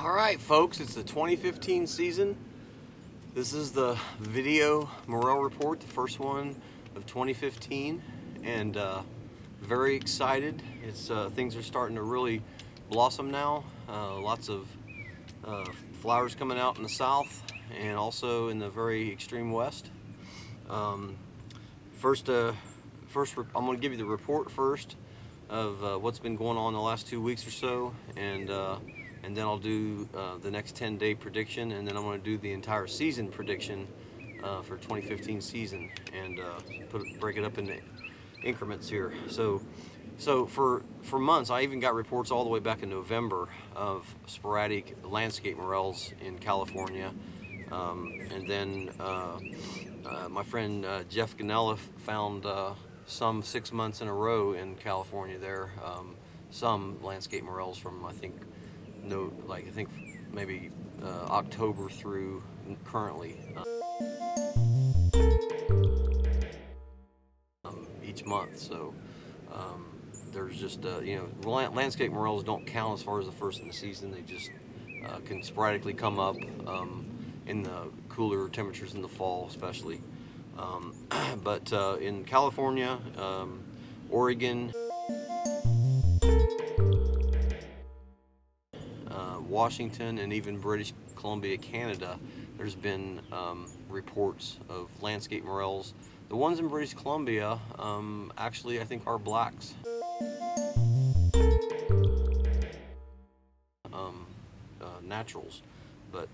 Alright folks, it's the 2015 season. This is the video Morel report, the first one of 2015, and very excited. It's things are starting to really blossom now. Lots of flowers coming out in the south and also in the very extreme west. First, I'm going to give you the report first of what's been going on the last 2 weeks or so, and then I'll do the next 10-day prediction, and then I'm going to do the entire season prediction for 2015 season, and break it up into increments here. So for months, I even got reports all the way back in November of sporadic landscape morels in California, and then my friend Jeff Ganella found some 6 months in a row in California there, some landscape morels from I think maybe October through currently, each month. So there's just landscape morels don't count as far as the first in the season. They just can sporadically come up in the cooler temperatures in the fall, especially. But in California, Oregon, Washington, and even British Columbia, Canada, there's been reports of landscape morels. The ones in British Columbia, actually, I think are blacks. Naturals, but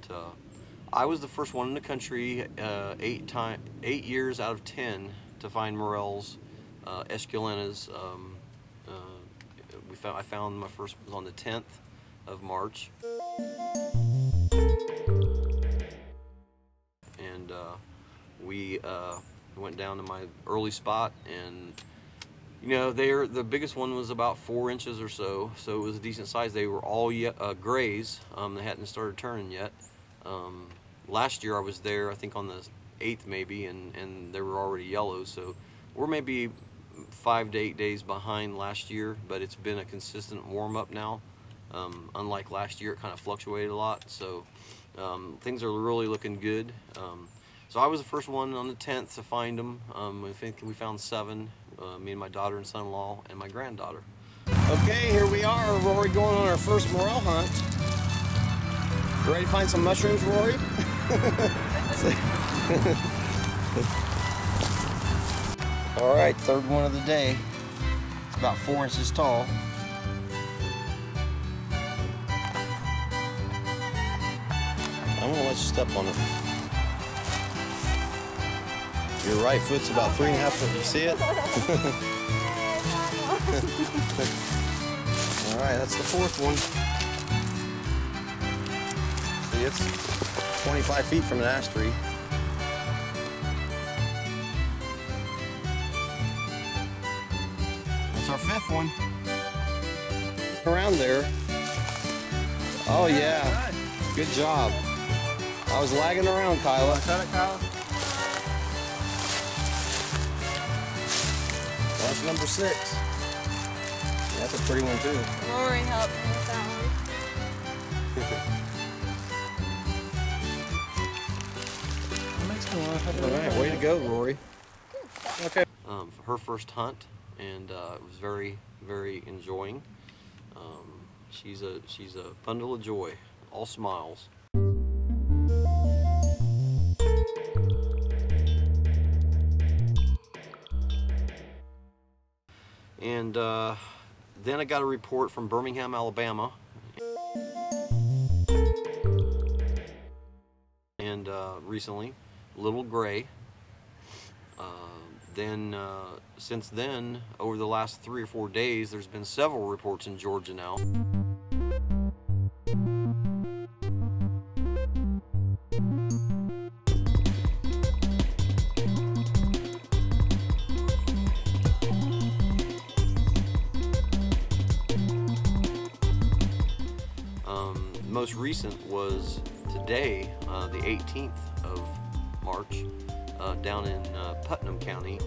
I was the first one in the country 8 years out of 10 to find morels, esculentas. I found my first was on the 10th of March, and we went down to my early spot, and the biggest one was about 4 inches or so, so it was a decent size. They were all grays. They hadn't started turning yet. Last year I was there, I think on the 8th maybe, and they were already yellow, so we're maybe 5 to 8 days behind last year, but it's been a consistent warm-up now. Unlike last year, it kind of fluctuated a lot, so things are really looking good. So I was the first one on the 10th to find them. I think we found 7, me and my daughter and son-in-law and my granddaughter. Okay, here we are, Rory, going on our first morel hunt. You ready to find some mushrooms, Rory? All right, third one of the day. It's about 4 inches tall. I'm gonna let you step on it. Your right foot's about 3.5 foot. You see it? All right, that's the fourth one. See, it's 25 feet from an ash tree. That's our 5th one. Around there. Oh yeah, good job. I was lagging around, Kyla. Is that it, Kyla? That's number 6. Yeah, that's a pretty one too. Rory helped me with that one. All right, way to go, Rory. Okay. Her first hunt, and it was very, very enjoying. She's a bundle of joy, all smiles. And then I got a report from Birmingham, Alabama, and recently, Little Gray. Since then, over the last 3 or 4 days, there's been several reports in Georgia now. Most recent was today, the 18th of March, down in Putnam County.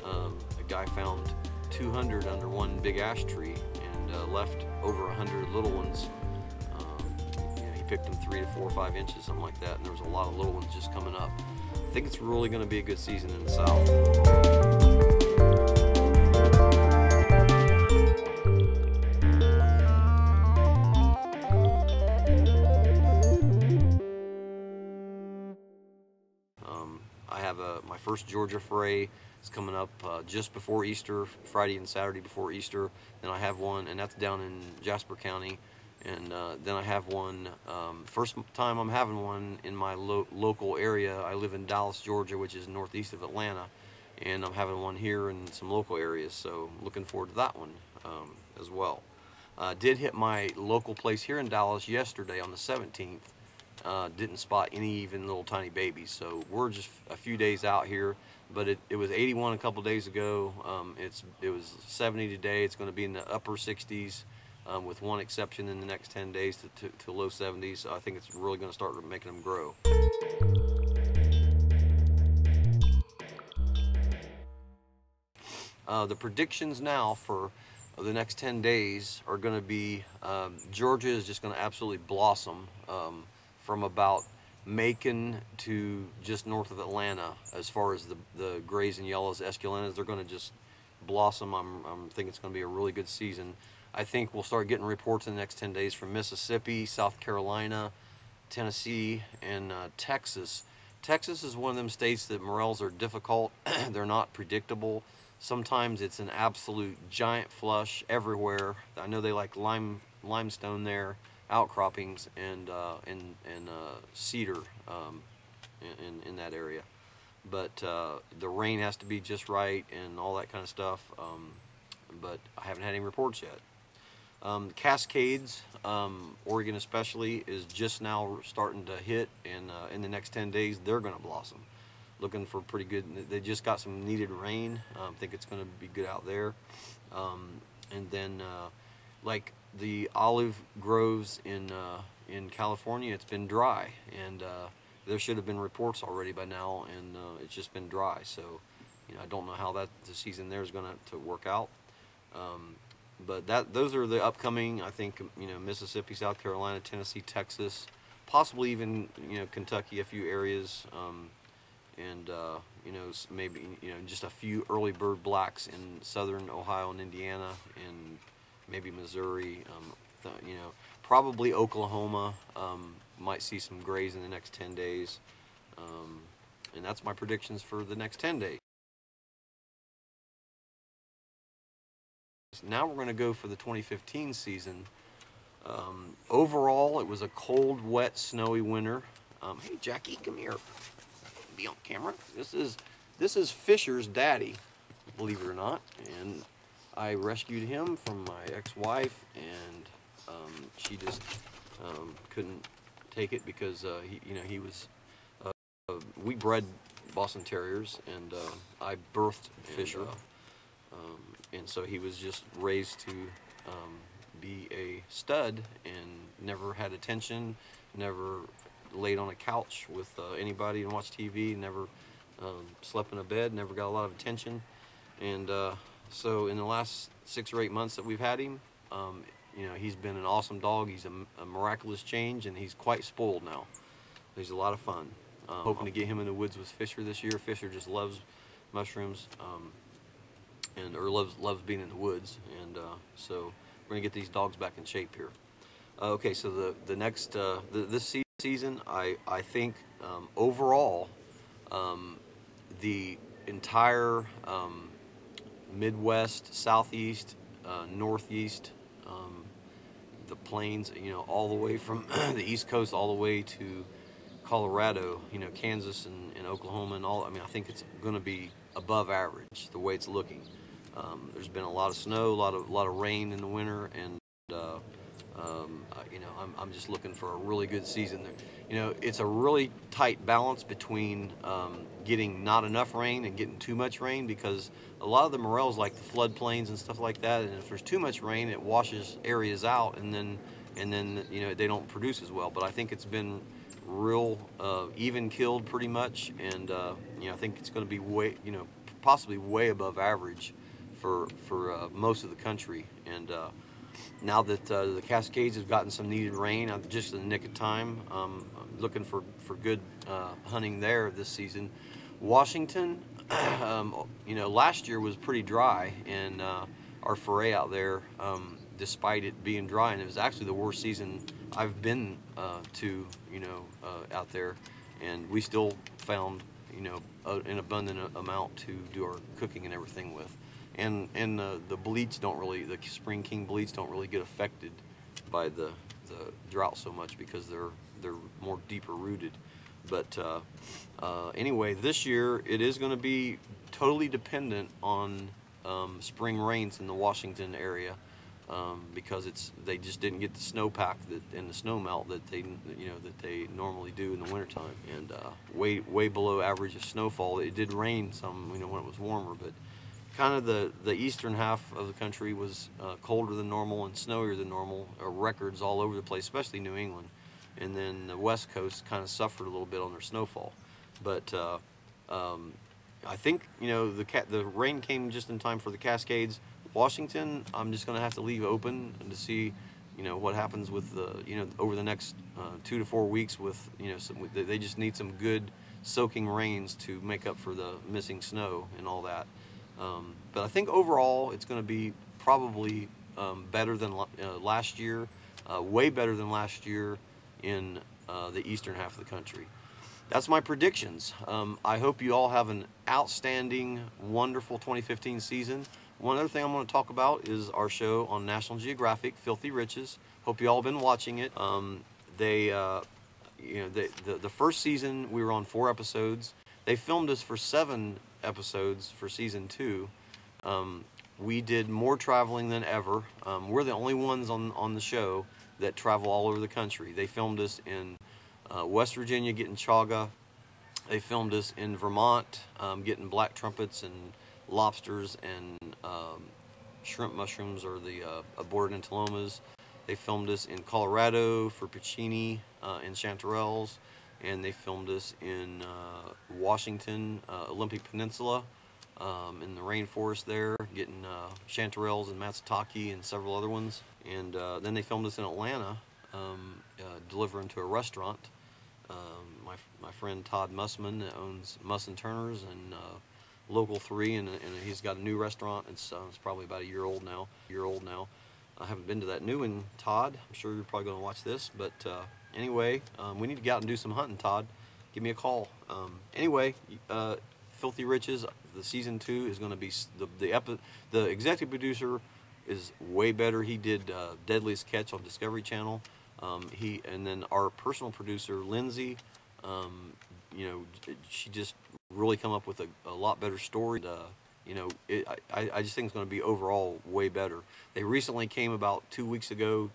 A guy found 200 under one big ash tree and left over 100 little ones. He picked them 3 to 4 or 5 inches, something like that, and there was a lot of little ones just coming up. I think it's really going to be a good season in the South. I have my first Georgia fray is coming up just before Easter, Friday and Saturday before Easter. Then I have one, and that's down in Jasper County. And then I have one, first time I'm having one in my local area. I live in Dallas, Georgia, which is northeast of Atlanta. And I'm having one here in some local areas, so looking forward to that one as well. Did hit my local place here in Dallas yesterday on the 17th. Didn't spot any even little tiny babies, so we're just a few days out here. But it was 81 a couple days ago. It was 70 today. It's going to be in the upper 60s, with one exception in the next 10 days to low 70s. So I think it's really going to start making them grow. The predictions now for the next 10 days are going to be Georgia is just going to absolutely blossom. From about Macon to just north of Atlanta, as far as the grays and yellows, esculentas, they're going to just blossom. I'm thinking it's going to be a really good season. I think we'll start getting reports in the next 10 days from Mississippi, South Carolina, Tennessee, and Texas. Texas is one of them states that morels are difficult. They're not predictable. Sometimes it's an absolute giant flush everywhere. I know they like limestone there, outcroppings, and cedar in that area. But the rain has to be just right and all that kind of stuff. But I haven't had any reports yet. Cascades, Oregon especially, is just now starting to hit, and in the next 10 days they're going to blossom. Looking for pretty good. They just got some needed rain. I think it's going to be good out there. And then like the olive groves in California, it's been dry, and there should have been reports already by now, and it's just been dry. So, I don't know how the season there is going to work out. But those are the upcoming. I think Mississippi, South Carolina, Tennessee, Texas, possibly even Kentucky, a few areas, and maybe just a few early bird blacks in southern Ohio and Indiana, and maybe Missouri. Probably Oklahoma might see some grays in the next 10 days, and that's my predictions for the next 10 days. Now we're going to go for the 2015 season. Overall, it was a cold, wet, snowy winter. Hey, Jackie, come here. Be on camera. This is Fisher's daddy, believe it or not, and I rescued him from my ex-wife, and she just couldn't take it because he was. We bred Boston Terriers, and I birthed Fisher. And so he was just raised to be a stud, and never had attention, never laid on a couch with anybody and watched TV, never slept in a bed, never got a lot of attention. And so in the last 6 or 8 months that we've had him, he's been an awesome dog. He's a miraculous change, and he's quite spoiled now. He's a lot of fun. Hoping to get him in the woods with Fisher this year. Fisher just loves mushrooms. Or loves being in the woods, and so we're gonna get these dogs back in shape here. Okay, so the next this season, I think overall the entire Midwest, Southeast, Northeast, the plains, all the way from the East Coast all the way to Colorado, Kansas and Oklahoma and all. I think it's going to be above average the way it's looking. There's been a lot of snow, a lot of rain in the winter, and I'm just looking for a really good season. It's a really tight balance between getting not enough rain and getting too much rain, because a lot of the morels like the floodplains and stuff like that, and if there's too much rain, it washes areas out, and then they don't produce as well. But I think it's been real even killed pretty much, and I think it's going to be possibly way above average for most of the country, and now that the Cascades have gotten some needed rain, I'm just in the nick of time. I'm looking for good hunting there this season. Washington, last year was pretty dry, and our foray out there, despite it being dry, and it was actually the worst season I've been to, out there, and we still found, an abundant amount to do our cooking and everything with. And the bleats don't really, the spring king bleats don't really get affected by the drought so much because they're more deeper rooted. But anyway, this year it is going to be totally dependent on spring rains in the Washington area, because they just didn't get the snowpack and the snow melt that they normally do in the wintertime, and way below average of snowfall. It did rain some when it was warmer, but kind of the eastern half of the country was colder than normal and snowier than normal. Records all over the place, especially New England, and then the West Coast kind of suffered a little bit on their snowfall. But I think the rain came just in time for the Cascades. Washington, I'm just going to have to leave open and to see what happens with over the next 2 to 4 weeks with they just need some good soaking rains to make up for the missing snow and all that. But I think overall it's going to be probably better than last year, way better than last year in the eastern half of the country. That's my predictions. I hope you all have an outstanding, wonderful 2015 season. One other thing I'm going to talk about is our show on National Geographic, Filthy Riches. Hope you all been watching it. The first season we were on 4 episodes. They filmed us for 7 episodes for season 2. We did more traveling than ever. We're the only ones on the show that travel all over the country. They filmed us in West Virginia getting chaga. They filmed us in Vermont getting black trumpets and lobsters and shrimp mushrooms, or the aborted entelomas. They filmed us in Colorado for porcini and chanterelles, and they filmed us in Washington, Olympic Peninsula, in the rainforest there, getting chanterelles and matsutake and several other ones. And then they filmed us in Atlanta, delivering to a restaurant. My friend Todd Mussman owns Muss and Turner's and Local 3, and he's got a new restaurant. It's probably about a year old now. I haven't been to that new one, Todd. I'm sure you're probably going to watch this, but anyway, we need to get out and do some hunting, Todd. Give me a call. Anyway, Filthy Riches, the season 2 is going to be the executive producer is way better. He did Deadliest Catch on Discovery Channel. And then our personal producer, Lindsay, she just really come up with a lot better story. I just think it's going to be overall way better. They recently came about 2 weeks ago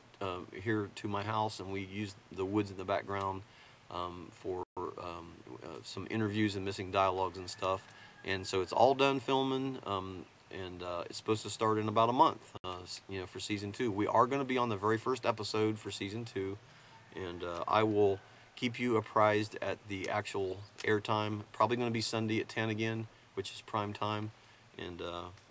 here to my house, and we used the woods in the background for some interviews and missing dialogues and stuff. And so it's all done filming, and it's supposed to start in about a month, for season 2. We are going to be on the very first episode for season 2, and I will keep you apprised at the actual airtime. Probably going to be Sunday at 10 again, which is prime time, and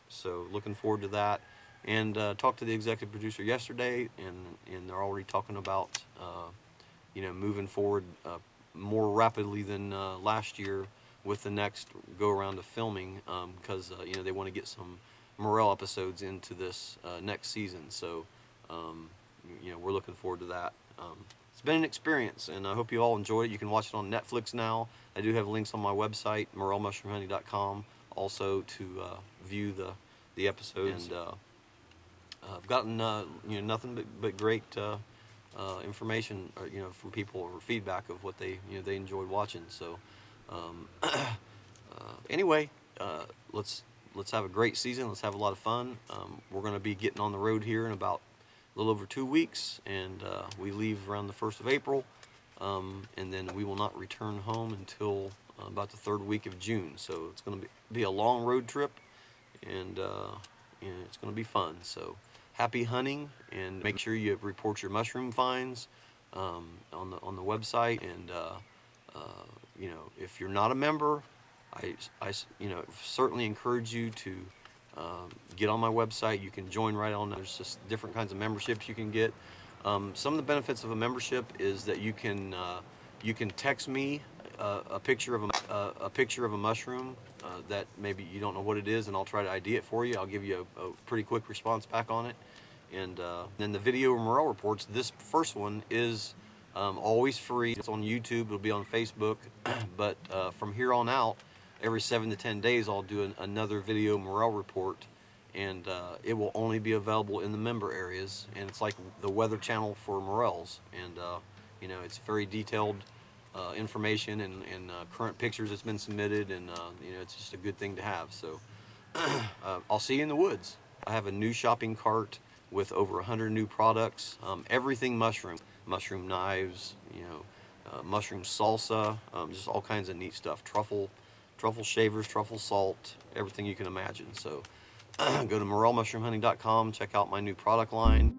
so looking forward to that. And talked to the executive producer yesterday, and they're already talking about moving forward more rapidly than last year with the next go around of filming, because they want to get some Morel episodes into this next season. So we're looking forward to that. It's been an experience, and I hope you all enjoyed it. You can watch it on Netflix now. I do have links on my website, morelmushroomhunting.com, also to view the episodes. And I've gotten nothing but great information, from people, or feedback of what they enjoyed watching. So anyway, let's have a great season. Let's have a lot of fun. We're going to be getting on the road here in about a little over 2 weeks, and we leave around the 1st of April, and then we will not return home until about the 3rd week of June. So it's going to be a long road trip, and it's going to be fun. So happy hunting, and make sure you report your mushroom finds on the website. And if you're not a member, I certainly encourage you to get on my website. You can join right on. There's just different kinds of memberships you can get. Some of the benefits of a membership is that you can text me a picture of a picture of a mushroom that maybe you don't know what it is, and I'll try to ID it for you. I'll give you a pretty quick response back on it. And then the video Morel reports. This first one is always free. It's on YouTube. It'll be on Facebook. But from here on out, every 7 to 10 days, I'll do another video Morel report, and it will only be available in the member areas. And it's like the Weather Channel for Morels. And you know, it's very detailed information and current pictures that's been submitted, and you know, it's just a good thing to have. So I'll see you in the woods. I have a new shopping cart with over 100 new products, everything mushroom knives, you know, mushroom salsa, just all kinds of neat stuff, truffle shavers, truffle salt, everything you can imagine. So go to morelmushroomhunting.com, check out my new product line.